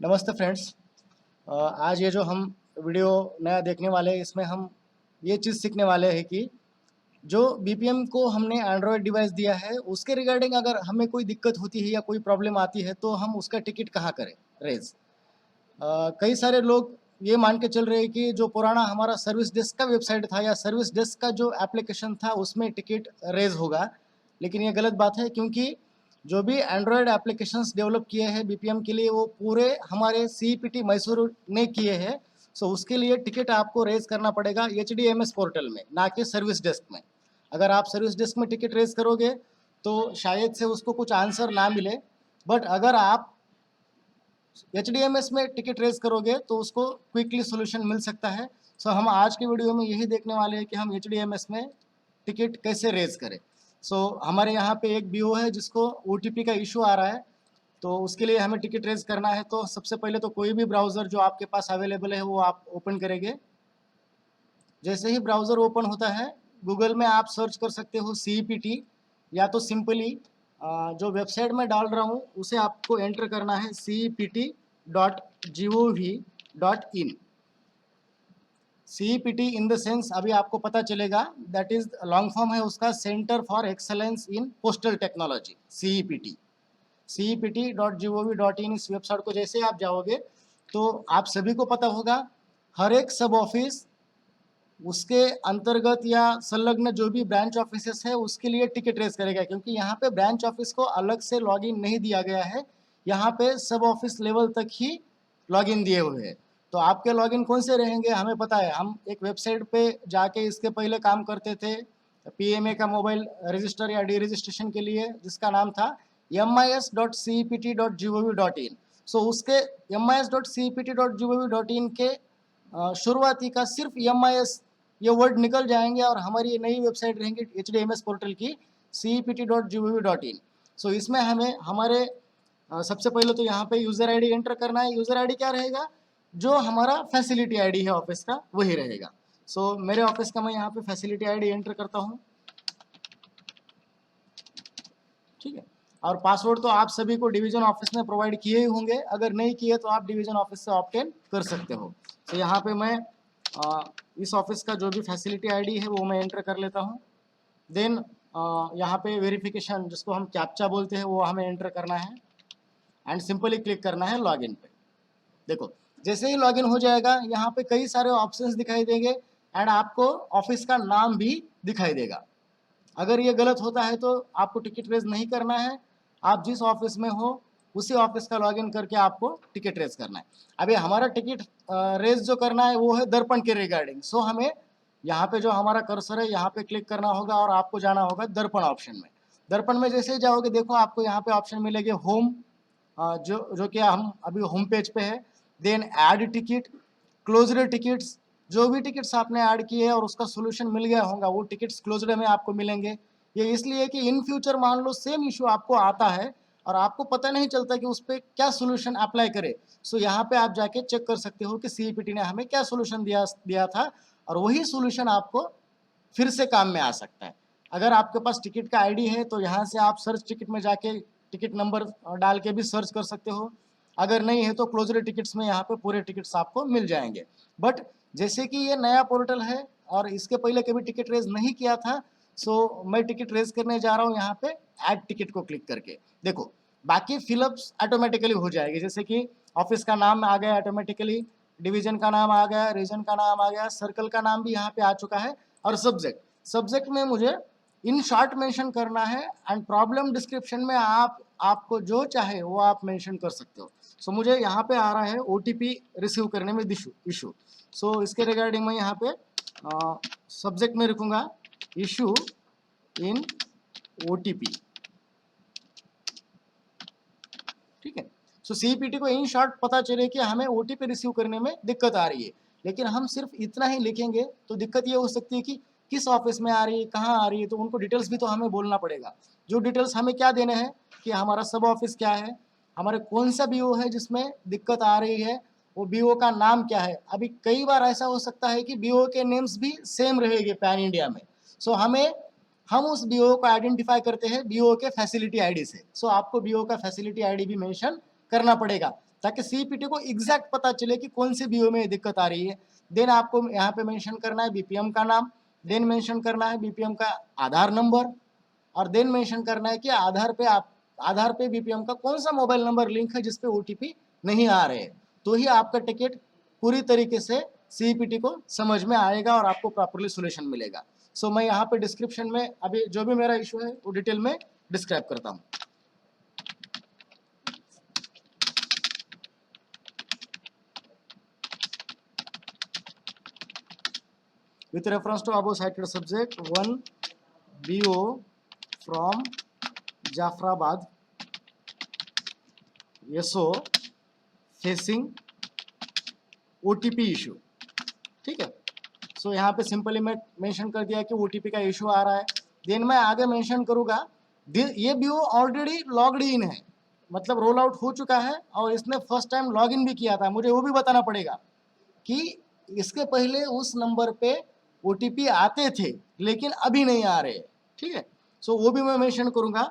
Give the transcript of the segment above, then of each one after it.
नमस्ते फ्रेंड्स। आज ये जो हम वीडियो नया देखने वाले हैं इसमें हम ये चीज़ सीखने वाले हैं कि जो बीपीएम को हमने एंड्रॉयड डिवाइस दिया है उसके रिगार्डिंग अगर हमें कोई दिक्कत होती है या कोई प्रॉब्लम आती है तो हम उसका टिकट कहाँ करें रेज़। कई सारे लोग ये मान के चल रहे हैं कि जो पुराना हमारा सर्विस डेस्क का वेबसाइट था या सर्विस डेस्क का जो एप्लीकेशन था उसमें टिकट रेज़ होगा, लेकिन ये गलत बात है क्योंकि जो भी एंड्रॉयड एप्लीकेशंस डेवलप किए हैं बीपीएम के लिए वो पूरे हमारे सीईपीटी मैसूर ने किए हैं। सो उसके लिए टिकट आपको रेज़ करना पड़ेगा एचडीएमएस पोर्टल में, ना कि सर्विस डेस्क में। अगर आप सर्विस डेस्क में टिकट रेज़ करोगे तो शायद से उसको कुछ आंसर ना मिले, बट अगर आप एचडीएमएस में टिकट रेज़ करोगे तो उसको क्विकली सॉल्यूशन मिल सकता है। सो हम आज की वीडियो में यही देखने वाले हैं कि हम एचडीएमएस में टिकट कैसे रेज़ करें। हमारे यहाँ पे एक बीओ है जिसको ओटीपी का इशू आ रहा है, तो उसके लिए हमें टिकट रेज़ करना है। तो सबसे पहले तो कोई भी ब्राउज़र जो आपके पास अवेलेबल है वो आप ओपन करेंगे। जैसे ही ब्राउज़र ओपन होता है गूगल में आप सर्च कर सकते हो सीईपीटी, या तो सिंपली जो वेबसाइट में डाल रहा हूँ उसे आपको एंटर करना है cpt.gov.in। CEPT in the sense अभी आपको पता चलेगा, दैट इज लॉन्ग फॉर्म है उसका centre for excellence in postal technology CEPT. cpt.gov.in इस वेबसाइट को जैसे आप जाओगे तो आप सभी को पता होगा हर एक सब ऑफिस उसके अंतर्गत या संलग्न जो भी ब्रांच ऑफिसेस है उसके लिए टिकट रेज करेगा, क्योंकि यहाँ पे ब्रांच ऑफिस को अलग से लॉगिन नहीं दिया गया है, यहाँ पे सब ऑफिस लेवल तक ही लॉगिन दिए हुए हैं। तो आपके लॉगिन कौन से रहेंगे हमें पता है, हम एक वेबसाइट पे जाके इसके पहले काम करते थे पीएमए का मोबाइल रजिस्टर या डी रजिस्ट्रेशन के लिए, जिसका नाम था mis.cept.gov.in। सो उसके mis.cept.gov.in के शुरुआती का सिर्फ mis ये वर्ड निकल जाएंगे और हमारी ये नई वेबसाइट रहेंगी एचडीएमएस पोर्टल की cpt.gov.in। सो इसमें हमें हमारे सबसे पहले तो यहाँ पे यूज़र आईडी एंटर करना है। यूज़र आईडी क्या रहेगा, जो हमारा फैसिलिटी आईडी है ऑफिस का वही रहेगा। सो मेरे ऑफिस का मैं यहाँ पे फैसिलिटी आईडी एंटर करता हूँ, ठीक है। और पासवर्ड तो आप सभी को डिवीजन ऑफिस में प्रोवाइड किए ही होंगे, अगर नहीं किए तो आप डिवीजन ऑफिस से ऑब्टेन कर सकते हो। तो यहाँ पे मैं इस ऑफिस का जो भी फैसिलिटी आईडी है वो मैं एंटर कर लेता हूँ। देन यहाँ पे वेरिफिकेशन जिसको हम कैप्चा बोलते हैं वो हमें एंटर करना है एंड सिंपली क्लिक करना है लॉगिन पे। देखो जैसे ही लॉगिन हो जाएगा यहाँ पे कई सारे ऑप्शंस दिखाई देंगे एंड आपको ऑफिस का नाम भी दिखाई देगा। अगर ये गलत होता है तो आपको टिकट रेज नहीं करना है, आप जिस ऑफिस में हो उसी ऑफिस का लॉगिन करके आपको टिकट रेज करना है। अभी हमारा टिकट रेज जो करना है वो है दर्पण के रिगार्डिंग। सो हमें यहाँ पे जो हमारा कर्सर है यहाँ पे क्लिक करना होगा और आपको जाना होगा दर्पण ऑप्शन में। दर्पण में जैसे ही जाओगे देखो आपको यहाँ पे ऑप्शन मिलेंगे होम, जो कि हम अभी होम पेज पे है। Then add ticket, closed tickets, जो भी टिकट्स आपने ऐड किए और उसका सोल्यूशन मिल गया होगा वो टिकट्स क्लोज्ड में आपको मिलेंगे। ये इसलिए कि इन फ्यूचर मान लो सेम इशू आपको आता है और आपको पता नहीं चलता कि उस पर क्या सोल्यूशन अप्लाई करे। सो यहाँ पे आप जाके चेक कर सकते हो कि सीईपीटी ने हमें क्या सोल्यूशन दिया था और वही सोल्यूशन आपको फिर से काम में आ सकता है। अगर आपके पास टिकट का आईडी है तो यहाँ से आप सर्च टिकट में जाके टिकट नंबर डाल के भी सर्च कर सकते हो। अगर नहीं है तो क्लोज्ड टिकट्स में यहाँ पे पूरे टिकट्स आपको मिल जाएंगे। बट जैसे कि ये नया पोर्टल है और इसके पहले कभी टिकट रेज नहीं किया था, सो मैं टिकट रेज करने जा रहा हूँ यहाँ पे ऐड टिकट को क्लिक करके। देखो बाकी फिलअप्स ऑटोमेटिकली हो जाएगी, जैसे कि ऑफिस का नाम आ गया ऑटोमेटिकली, डिवीजन का नाम आ गया, रीजन का नाम आ गया, सर्कल का नाम भी यहाँ पे आ चुका है। और सब्जेक्ट में मुझे इन शॉर्ट मेंशन करना है एंड प्रॉब्लम डिस्क्रिप्शन में आपको जो चाहे वो आप मेंशन कर सकते हो। सो मुझे यहाँ पे आ रहा है ओटीपी रिसीव करने में इशू। सो इसके रिगार्डिंग मैं यहाँ पे सब्जेक्ट में लिखूंगा इशू इन ओटीपी, ठीक है। सो सीईपीटी को इन शॉर्ट पता चले कि हमें ओटीपी रिसीव करने में दिक्कत आ रही है, लेकिन हम सिर्फ इतना ही लिखेंगे तो दिक्कत ये हो सकती है कि किस ऑफिस में आ रही है, कहाँ आ रही है, तो उनको डिटेल्स भी तो हमें बोलना पड़ेगा। जो डिटेल्स हमें क्या देने हैं कि हमारा सब ऑफिस क्या है, हमारे कौन सा बीओ है जिसमें दिक्कत आ रही है, वो बीओ का नाम क्या है। अभी कई बार ऐसा हो सकता है कि बीओ के नेम्स भी सेम रहेंगे पैन इंडिया में। सो हम उस बीओ को आइडेंटिफाई करते हैं बीओ के फैसिलिटी आईडी से। सो आपको बीओ का फैसिलिटी आईडी भी मेंशन करना पड़ेगा, ताकि सीईपीटी को एग्जैक्ट पता चले कि कौन से बीओ में दिक्कत आ रही है। देन आपको यहाँ पे मेंशन करना है बीपीएम का नाम, देन मेंशन करना है बीपीएम का आधार नंबर, और देन मेंशन करना है कि आधार पे बीपीएम का कौन सा मोबाइल नंबर लिंक है जिसपे ओटीपी नहीं आ रहे, तो ही आपका टिकट पूरी तरीके से सीईपीटी को समझ में आएगा और आपको प्रॉपरली सोल्यूशन मिलेगा। सो मैं यहाँ पे डिस्क्रिप्शन में अभी जो भी मेरा इशू है वो डिटेल में डिस्क्राइब करता हूँ। With reference to above cited subject, one BO from Jafrabad, SO facing OTP issue, ठीक है। सो यहाँ पे सिंपली मैं मेंशन कर दिया कि OTP का इशू आ रहा है। देन मैं आगे मेंशन करूँगा ये BO ऑलरेडी लॉग्ड इन है, मतलब रोल आउट हो चुका है और इसने फर्स्ट टाइम लॉग इन भी किया था। मुझे वो भी बताना पड़ेगा कि इसके पहले उस नंबर पे OTP आते थे लेकिन अभी नहीं आ रहे, ठीक है। सो वो भी मैं मेंशन करूंगा।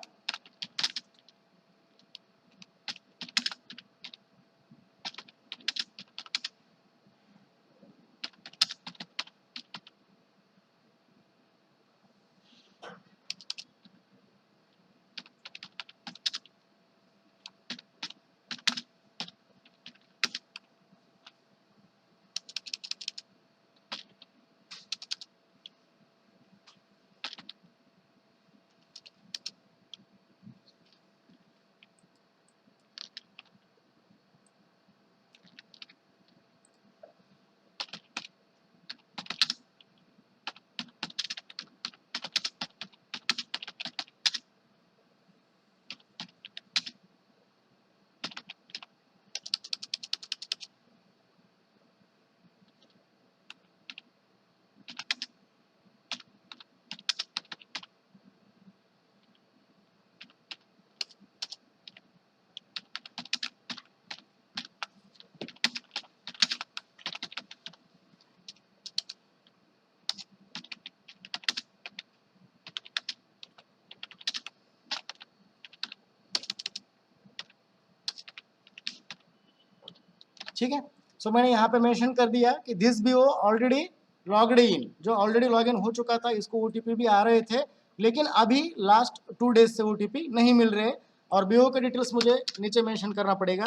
ठीक है। सो मैंने यहाँ पे मेंशन कर दिया कि this BO already logged in, जो ऑलरेडी लॉग इन हो चुका था, इसको OTP भी आ रहे थे लेकिन अभी लास्ट 2 डेज से OTP नहीं मिल रहे। और BO के डिटेल्स मुझे नीचे मेंशन करना पड़ेगा,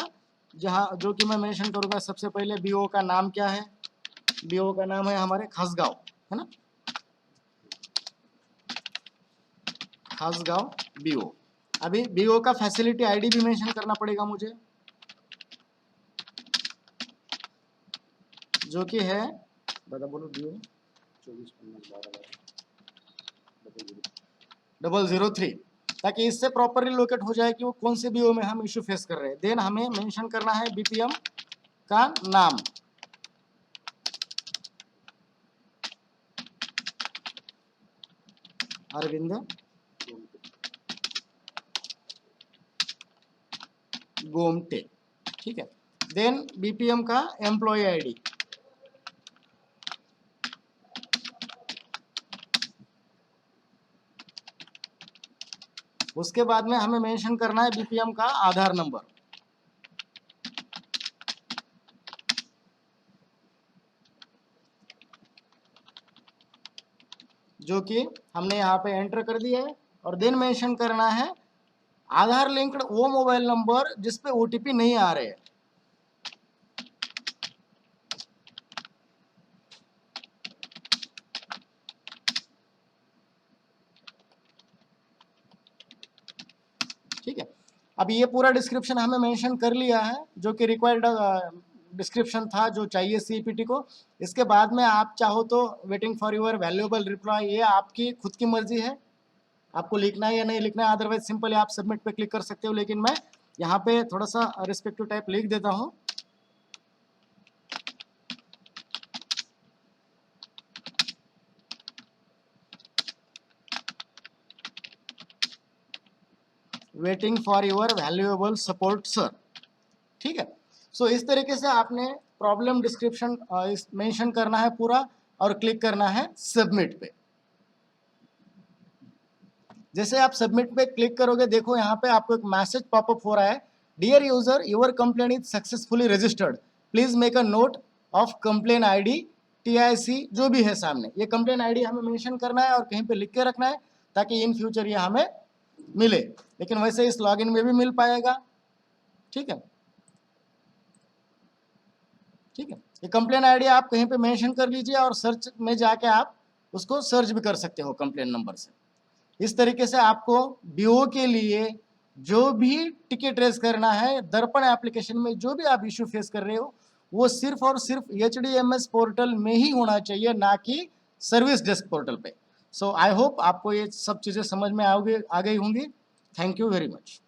जहाँ जो कि मैं मेंशन करूँगा। सबसे पहले BO का नाम क्या है? BO का नाम है हमारे खासगांव, है ना, खासगांव BO। अभी BO का फैसिलिटी ID भी मेंशन करना पड़ेगा मुझे, जो कि है बता बोलो BO 003, ताकि इससे प्रॉपरली लोकेट हो जाए कि वो कौन से BO में हम इशू फेस कर रहे हैं। देन हमें मेंशन करना है बीपीएम का नाम, अरविंद गोमटे, ठीक है। देन बीपीएम का एम्प्लॉय ID, उसके बाद में हमें मेंशन करना है बीपीएम का आधार नंबर, जो कि हमने यहाँ पे एंटर कर दिया है। और देन मेंशन करना है आधार लिंक्ड वो मोबाइल नंबर जिस पे OTP नहीं आ रहे, ठीक है। अब ये पूरा डिस्क्रिप्शन हमें मेंशन कर लिया है, जो कि रिक्वायर्ड डिस्क्रिप्शन था जो चाहिए सीईपीटी को। इसके बाद में आप चाहो तो waiting for your valuable reply, ये आपकी खुद की मर्जी है, आपको लिखना है या नहीं लिखना है। अदरवाइज सिंपली आप सबमिट पे क्लिक कर सकते हो, लेकिन मैं यहाँ पे थोड़ा सा रिस्पेक्टिव टाइप लिख देता हूँ। Waiting for your valuable support sir, ठीक है। सो इस तरीके से आपने प्रॉब्लम डिस्क्रिप्शन मेंशन करना है पूरा और क्लिक करना है सबमिट पे। जैसे आप सबमिट पे क्लिक करोगे, देखो यहाँ पे आपको एक मैसेज पॉपअप हो रहा है, dear user, your complain is successfully registered, please make a note of complain ID TIC जो भी है सामने, ये कंप्लेन आईडी हमें मेंशन करना है और कहीं पे लिख के रखना है ताकि इन फ्यूचर ये हमें मिले। लेकिन वैसे इस लॉगिन में भी मिल पाएगा। ठीक है, ठीक है, ये कंप्लेन आईडी आप कहीं पे मेंशन कर लीजिए और सर्च में जाके आप उसको सर्च भी कर सकते हो कंप्लेन नंबर से। इस तरीके से आपको BO के लिए जो भी टिकट रेज करना है, दर्पण एप्लीकेशन में जो भी आप इश्यू फेस कर रहे हो, वो सिर्फ और सिर्फ HDMS पोर्टल में ही होना चाहिए, ना कि सर्विस डेस्क पोर्टल पे। सो आई होप आपको ये सब चीज़ें समझ में आ गई होंगी। Thank you very much.